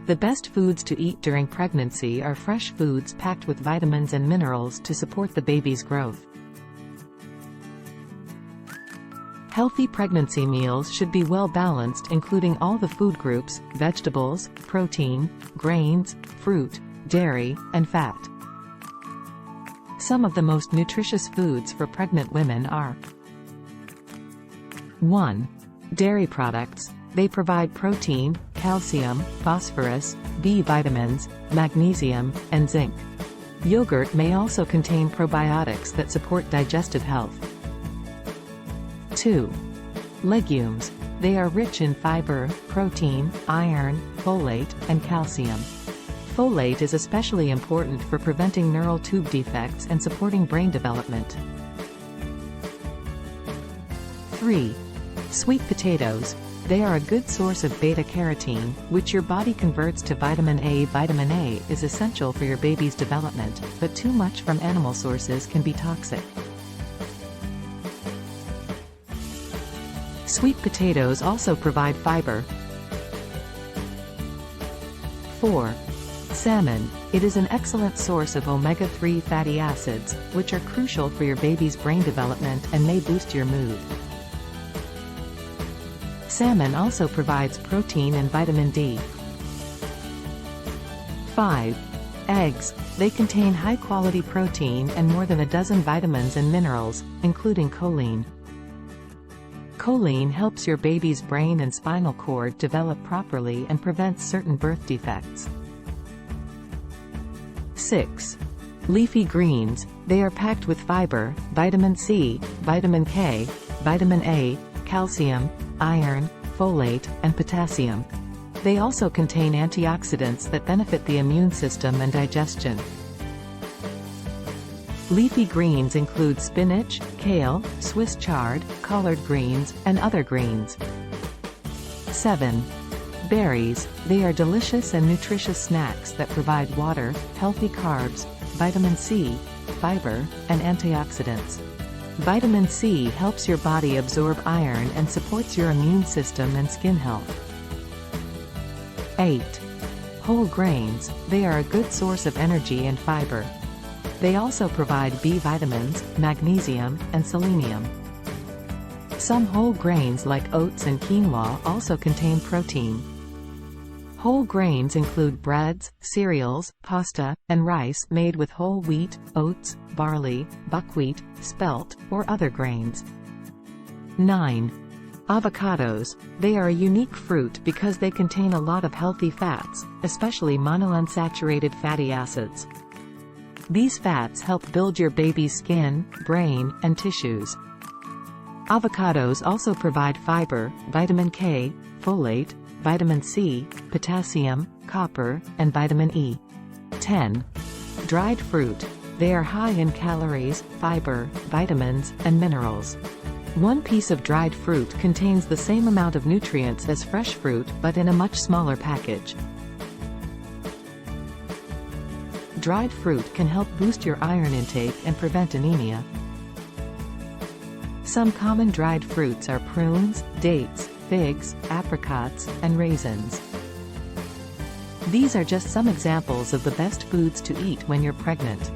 The best foods to eat during pregnancy are fresh foods packed with vitamins and minerals to support the baby's growth. Healthy pregnancy meals should be well balanced, including all the food groups: vegetables, protein, grains, fruit, dairy, and fat. Some of the most nutritious foods for pregnant women are: 1. Dairy products. They provide protein, calcium, phosphorus, B vitamins, magnesium, and zinc. Yogurt may also contain probiotics that support digestive health. 2. Legumes. They are rich in fiber, protein, iron, folate, and calcium. Folate is especially important for preventing neural tube defects and supporting brain development. 3. Sweet potatoes. They are a good source of beta-carotene, which your body converts to vitamin A. Vitamin A is essential for your baby's development, but too much from animal sources can be toxic. Sweet potatoes also provide fiber. 4. Salmon. It is an excellent source of omega-3 fatty acids, which are crucial for your baby's brain development and may boost your mood. Salmon also provides protein and vitamin D. 5. Eggs. They contain high-quality protein and more than a dozen vitamins and minerals, including choline. Choline helps your baby's brain and spinal cord develop properly and prevents certain birth defects. 6. Leafy greens. They are packed with fiber, vitamin C, vitamin K, vitamin A, calcium, iron, folate, and potassium. They also contain antioxidants that benefit the immune system and digestion. Leafy greens include spinach, kale, Swiss chard, collard greens, and other greens. 7. Berries. They are delicious and nutritious snacks that provide water, healthy carbs, vitamin C, fiber, and antioxidants. Vitamin C helps your body absorb iron and supports your immune system and skin health. 8. Whole grains. They are a good source of energy and fiber. They also provide B vitamins, magnesium, and selenium. Some whole grains like oats and quinoa also contain protein. Whole grains include breads, cereals, pasta, and rice made with whole wheat, oats, barley, buckwheat, spelt, or other grains. 9. Avocados. They are a unique fruit because they contain a lot of healthy fats, especially monounsaturated fatty acids. These fats help build your baby's skin, brain, and tissues. Avocados also provide fiber, vitamin K, folate, vitamin C, potassium, copper, and vitamin E. 10. Dried fruit. They are high in calories, fiber, vitamins, and minerals. One piece of dried fruit contains the same amount of nutrients as fresh fruit, but in a much smaller package. Dried fruit can help boost your iron intake and prevent anemia. Some common dried fruits are prunes, dates, figs, apricots, and raisins. These are just some examples of the best foods to eat when you're pregnant.